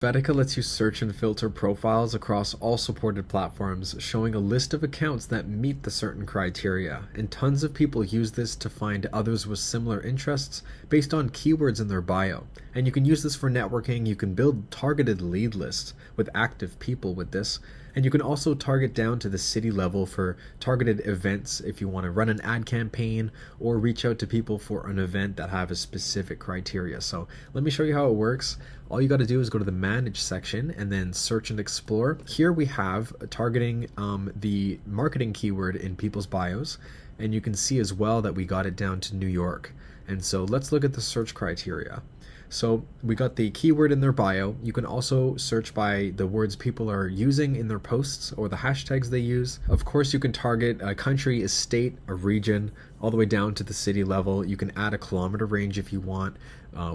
Vedica lets you search and filter profiles across all supported platforms, showing a list of accounts that meet the certain criteria, and tons of people use this to find others with similar interests based on keywords in their bio. And you can use this for networking. You can build targeted lead lists with active people with this, and you can also target down to the city level for targeted events if you want to run an ad campaign or reach out to people for an event that have a specific criteria. So let me show you how it works. All you got to do is go to the manage section and then search and explore. Here we have targeting the marketing keyword in people's bios, and you can see as well that we got it down to New York. And so let's look at the search criteria. So we got the keyword in their bio. You can also search by the words people are using in their posts or the hashtags they use. Of course, you can target a country, a state, a region, all the way down to the city level. You can add a kilometer range if you want.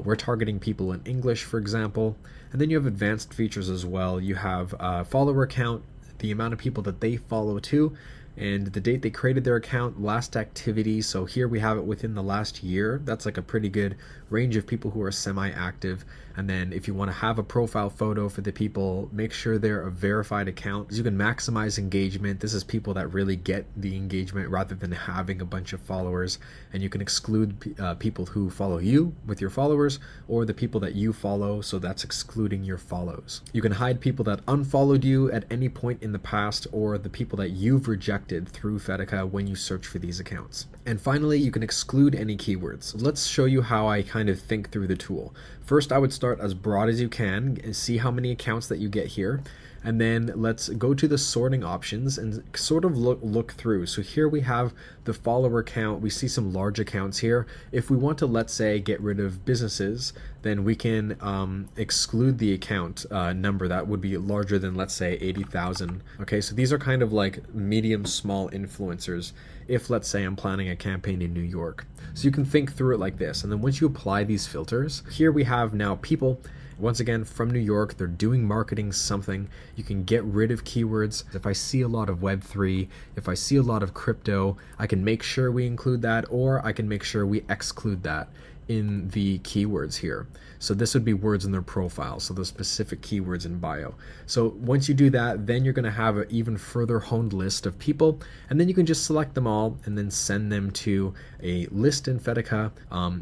We're targeting people in English, for example. And then you have advanced features as well. You have follower count, the amount of people that they follow too, and the date they created their account, last activity. So here we have it within the last year. That's like a pretty good range of people who are semi-active. And then if you want to have a profile photo for the people, make sure they're a verified account. You can maximize engagement. This is people that really get the engagement rather than having a bunch of followers. And you can exclude people who follow you with your followers, or the people that you follow, so that's excluding your follows. You can hide people that unfollowed you at any point in the past, or the people that you've rejected through Vedica when you search for these accounts. And finally, you can exclude any keywords. So let's show you how I kind of think through the tool. First, I would start as broad as you can and see how many accounts that you get here. And then let's go to the sorting options and sort of look through. So here we have the follower count. We see some large accounts here. If we want to, let's say, get rid of businesses, then we can exclude the account number that would be larger than, let's say, 80,000. Okay, so these are kind of like medium small influencers if, let's say, I'm planning a campaign in New York. So you can think through it like this. And then once you apply these filters, here we have now people, once again, from New York, they're doing marketing something. You can get rid of keywords. If I see a lot of Web3, if I see a lot of crypto, I can make sure we include that, or I can make sure we exclude that in the keywords here. So this would be words in their profile, so those specific keywords in bio. So once you do that, then you're going to have an even further honed list of people, and then you can just select them all and then send them to a list in Vedica.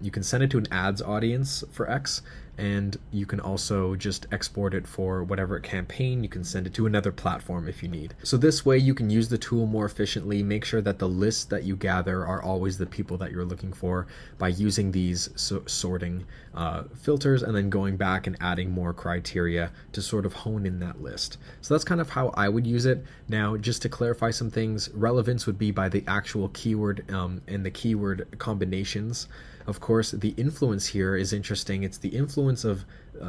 You can send it to an ads audience for X, and you can also just export it for whatever campaign. You can send it to another platform if you need. So this way you can use the tool more efficiently, make sure that the lists that you gather are always the people that you're looking for by using these sorting filters, and then going back and adding more criteria to sort of hone in that list. So that's kind of how I would use it. Now, just to clarify some things, relevance would be by the actual keyword and the keyword combinations. Of course, the influence here is interesting. It's the influence of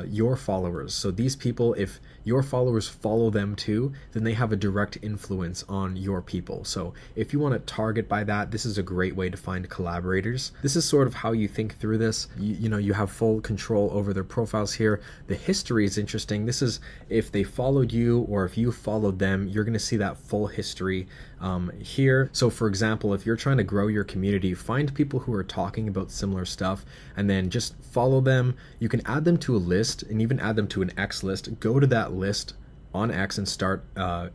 your followers. So these people, if your followers follow them too, then they have a direct influence on your people. So if you want to target by that, this is a great way to find collaborators. This is sort of how you think through this. You know, you have full control over their profiles here. The history is interesting. This is if they followed you or if you followed them, you're going to see that full history here. So for example, if you're trying to grow your community, find people who are talking about similar stuff and then just follow them. You can add them to a list and even add them to an X list. Go to that list on X and start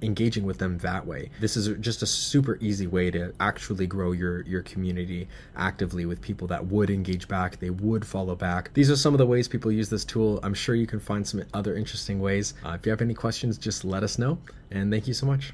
engaging with them that way. This is just a super easy way to actually grow your community actively with people that would engage back, they would follow back. These are some of the ways people use this tool. I'm sure you can find some other interesting ways. If you have any questions, just let us know, and thank you so much.